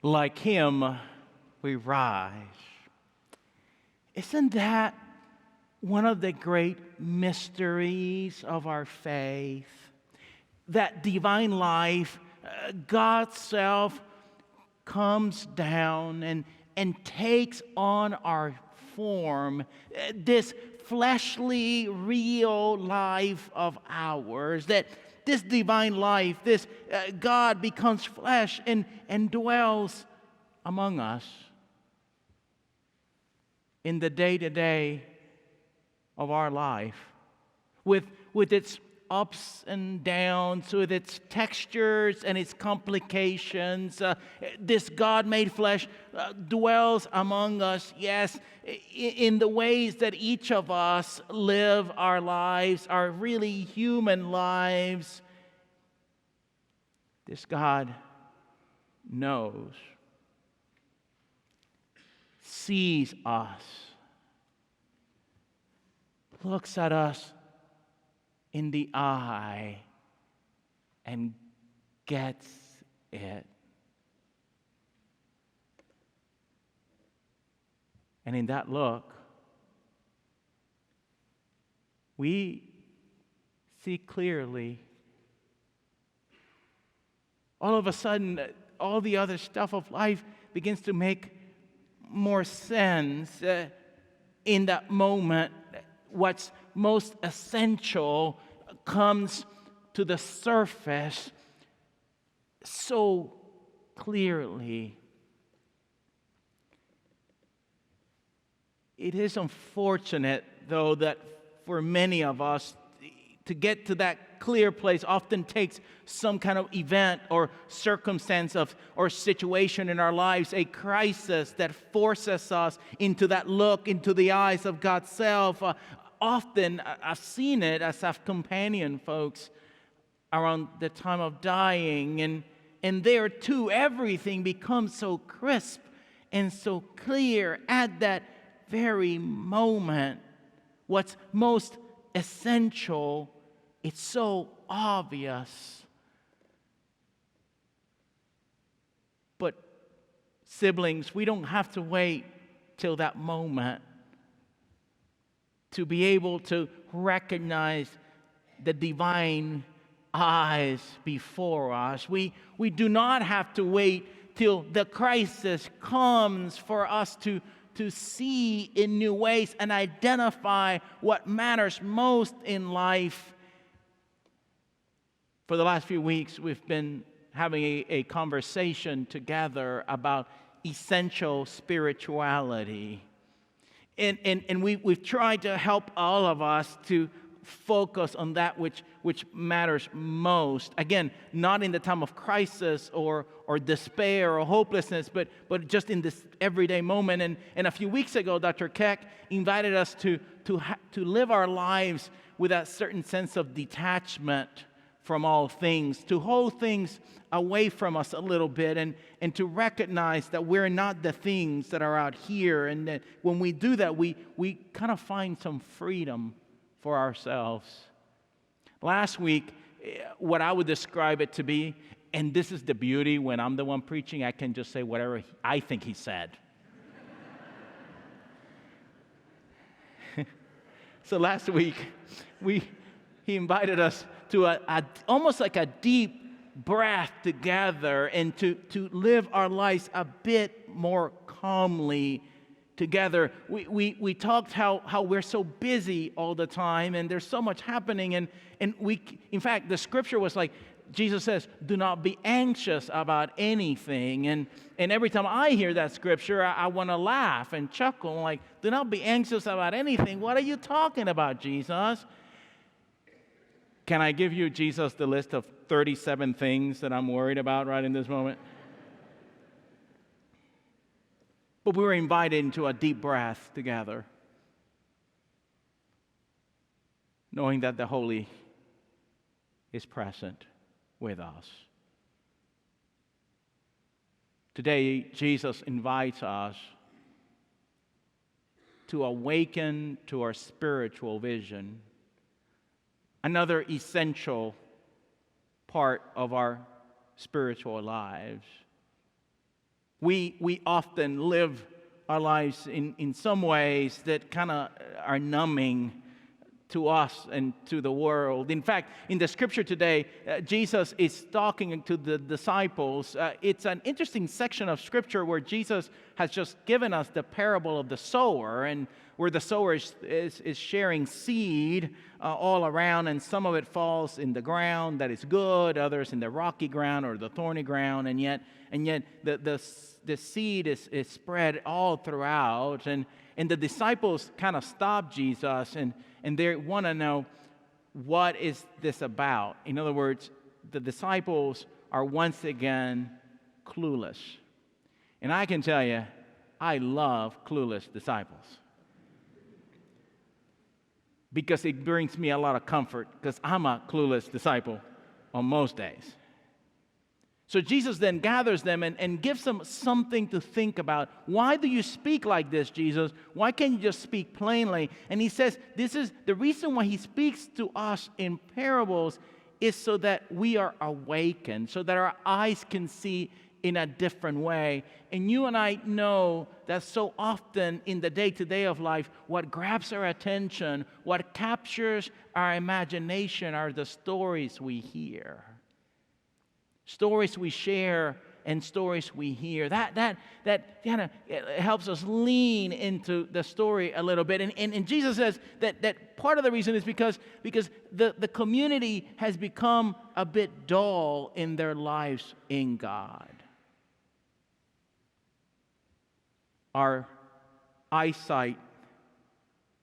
Like him, we rise. Isn't that one of the great mysteries of our faith? That divine life, God's self comes down and takes on our form, this fleshly, real life of ours, that this divine life, this God becomes flesh and dwells among us in the day-to-day of our life, with its ups and downs, with its textures and its complications. This God-made flesh dwells among us, yes, in the ways that each of us live our lives, our really human lives. This God knows, sees us, looks at us in the eye and gets it. And in that look, we see clearly. All of a sudden, all the other stuff of life begins to make more sense. In that moment, what's most essential comes to the surface so clearly. It is unfortunate, though, that for many of us, to get to that clear place often takes some kind of event or circumstance or situation in our lives, a crisis that forces us into that look into the eyes of God's self. Often, I've seen it as I've companioned folks around the time of dying, and there too, everything becomes so crisp and so clear at that very moment. What's most essential, it's so obvious. But siblings, we don't have to wait till that moment to be able to recognize the divine eyes before us. We do not have to wait till the crisis comes for us to see in new ways and identify what matters most in life. For the last few weeks, we've been having a conversation together about essential spirituality. And we've tried to help all of us to focus on that which matters most. Again, not in the time of crisis or despair or hopelessness, but just in this everyday moment. And a few weeks ago, Dr. Keck invited us to live our lives with a certain sense of detachment from all things, to hold things away from us a little bit and to recognize that we're not the things that are out here, and that when we do that, we kind of find some freedom for ourselves. Last week, what I would describe it to be, and this is the beauty when I'm the one preaching, I can just say whatever I think he said. So last week, he invited us to almost like a deep breath together and to live our lives a bit more calmly together. We talked how we're so busy all the time and there's so much happening, and in fact, the scripture was like, Jesus says, do not be anxious about anything. And every time I hear that scripture, I want to laugh and chuckle. I'm like, do not be anxious about anything. What are you talking about, Jesus? Can I give you, Jesus, the list of 37 things that I'm worried about right in this moment? But we were invited into a deep breath together, knowing that the Holy is present with us. Today, Jesus invites us to awaken to our spiritual vision, another essential part of our spiritual lives. We often live our lives in some ways that kind of are numbing to us and to the world. In fact, in the scripture today, Jesus is talking to the disciples. It's an interesting section of scripture where Jesus has just given us the parable of the sower, and where the sower is sharing seed all around, and some of it falls in the ground that is good, others in the rocky ground or the thorny ground, and yet the seed is spread all throughout, and the disciples kind of stop Jesus and they want to know, what is this about? In other words, the disciples are once again clueless. And I can tell you, I love clueless disciples, because it brings me a lot of comfort, because I'm a clueless disciple on most days. So Jesus then gathers them and gives them something to think about. Why do you speak like this, Jesus? Why can't you just speak plainly? And he says this is the reason why he speaks to us in parables, is so that we are awakened, so that our eyes can see in a different way. And you and I know that so often in the day-to-day of life, what grabs our attention, what captures our imagination, are the stories we hear. Stories we share and stories we hear. That kind of helps us lean into the story a little bit. And Jesus says that part of the reason is because the community has become a bit dull in their lives in God. Our eyesight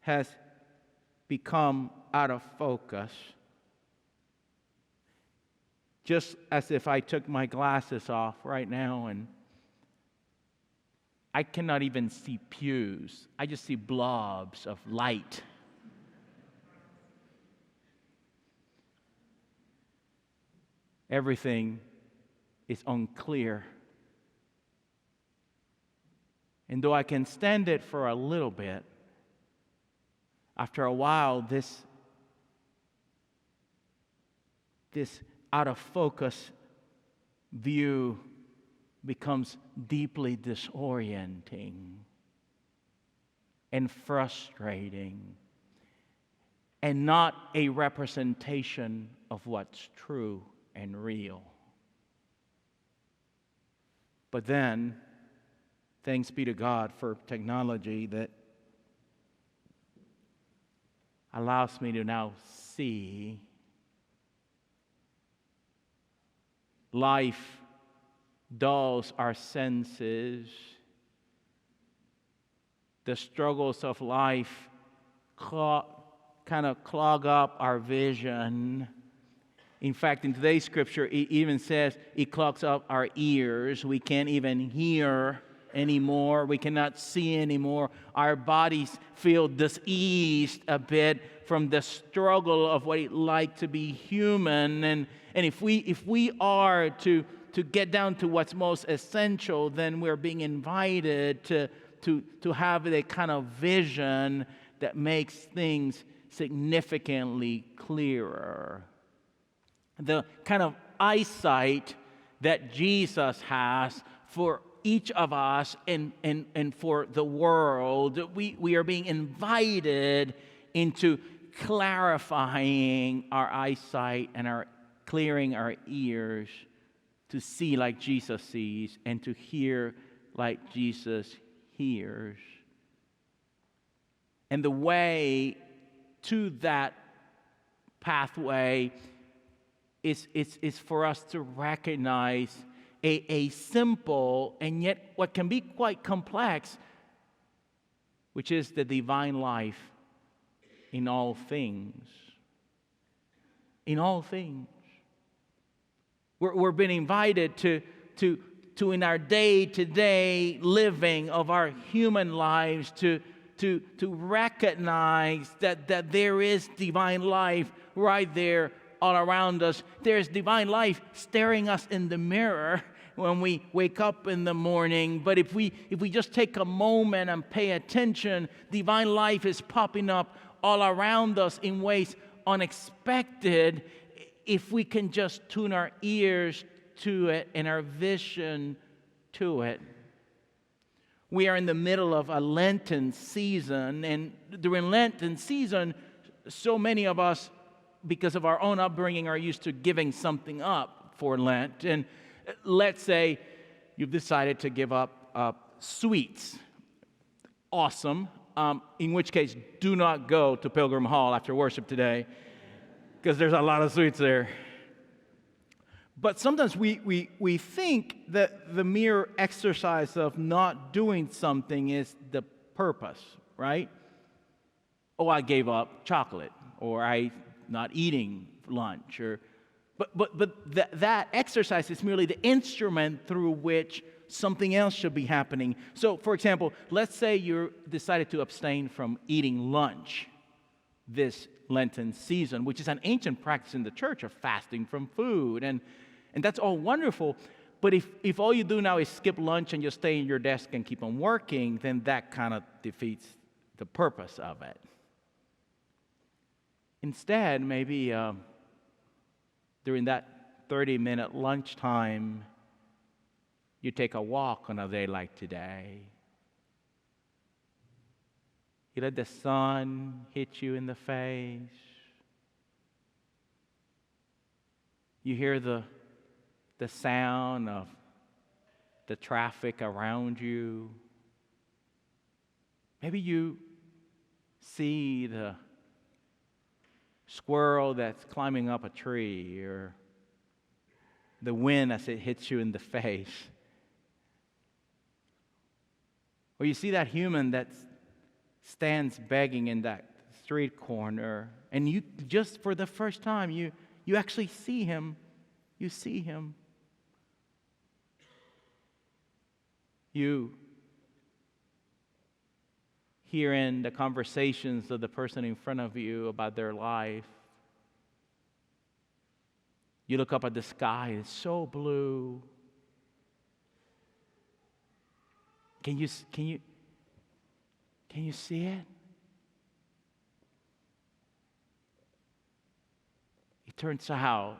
has become out of focus. Just as if I took my glasses off right now and I cannot even see pews. I just see blobs of light. Everything is unclear. And though I can stand it for a little bit, after a while, this out of focus view becomes deeply disorienting and frustrating, and not a representation of what's true and real. But then, thanks be to God for technology that allows me to now see. Life dulls our senses. The struggles of life kind of clog up our vision. In fact, in today's scripture, it even says it clogs up our ears. We can't even hear anymore. We cannot see anymore. Our bodies feel diseased a bit from the struggle of what it's like to be human. And if we are to get down to what's most essential, then we're being invited to have a kind of vision that makes things significantly clearer. The kind of eyesight that Jesus has for each of us and for the world, we are being invited into clarifying our eyesight and clearing our ears to see like Jesus sees and to hear like Jesus hears. And the way to that pathway is for us to recognize a simple and yet what can be quite complex, which is the divine life in all things. In all things. We're being invited to in our day-to-day living of our human lives to recognize that there is divine life right there all around us. There's divine life staring us in the mirror when we wake up in the morning. But if we just take a moment and pay attention, divine life is popping up all around us in ways unexpected, if we can just tune our ears to it and our vision to it. We are in the middle of a Lenten season, and during Lenten season, so many of us, because of our own upbringing, are used to giving something up for Lent. And let's say you've decided to give up sweets. Awesome. In which case, do not go to Pilgrim Hall after worship today, because there's a lot of sweets there. But sometimes we think that the mere exercise of not doing something is the purpose, right? Oh, I gave up chocolate, or I not eating lunch, but that exercise is merely the instrument through which something else should be happening. So, for example, let's say you decided to abstain from eating lunch this Lenten season, which is an ancient practice in the church of fasting from food, and that's all wonderful. But if all you do now is skip lunch and just stay in your desk and keep on working, then that kind of defeats the purpose of it. Instead, maybe during that 30-minute lunchtime, you take a walk on a day like today. You let the sun hit you in the face. You hear the sound of the traffic around you. Maybe you see the squirrel that's climbing up a tree, or the wind as it hits you in the face. Or you see that human that stands begging in that street corner, and you just for the first time, you actually see him. You see him. You hear in the conversations of the person in front of you about their life. You look up at the sky, it's so blue. Can you see it? It turns out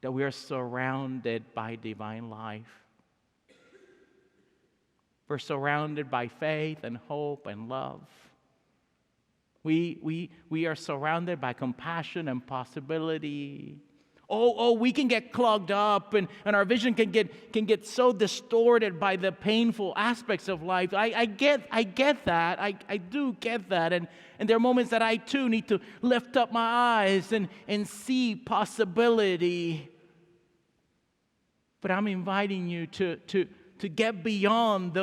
that we are surrounded by divine life. We're surrounded by faith and hope and love. We are surrounded by compassion and possibility. We can get clogged up, and our vision can get so distorted by the painful aspects of life. I get that. I do get that. And there are moments that I too need to lift up my eyes and see possibility. But I'm inviting you to get beyond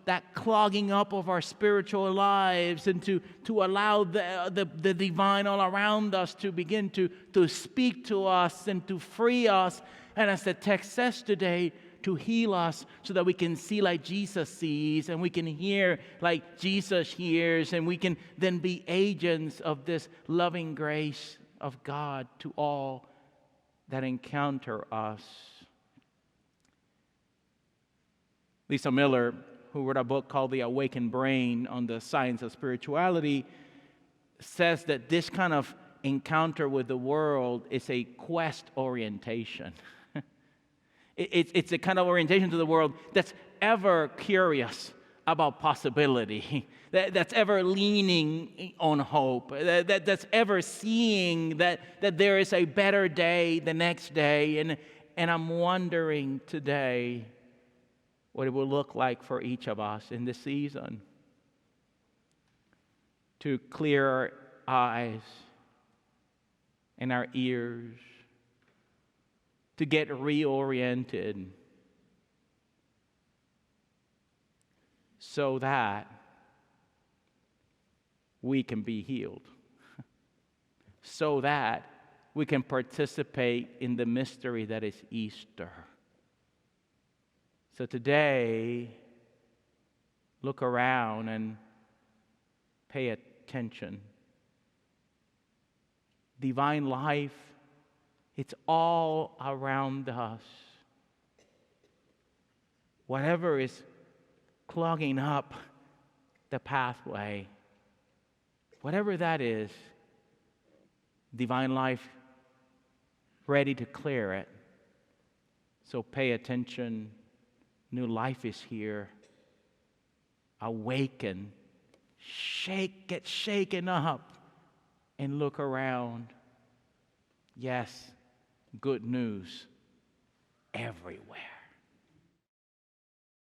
that clogging up of our spiritual lives, and to allow the divine all around us to begin to speak to us and to free us, and as the text says today, to heal us so that we can see like Jesus sees, and we can hear like Jesus hears, and we can then be agents of this loving grace of God to all that encounter us. Lisa Miller, who wrote a book called The Awakened Brain on the Science of Spirituality, says that this kind of encounter with the world is a quest orientation. It's a kind of orientation to the world that's ever curious about possibility, that's ever leaning on hope, that's ever seeing that there is a better day the next day. And I'm wondering today what it will look like for each of us in this season to clear our eyes and our ears, to get reoriented so that we can be healed, so that we can participate in the mystery that is Easter. So today, look around and pay attention. Divine life, it's all around us. Whatever is clogging up the pathway, whatever that is, divine life ready to clear it. So pay attention. New life is here. awaken, get shaken up, and look around. Yes, good news everywhere.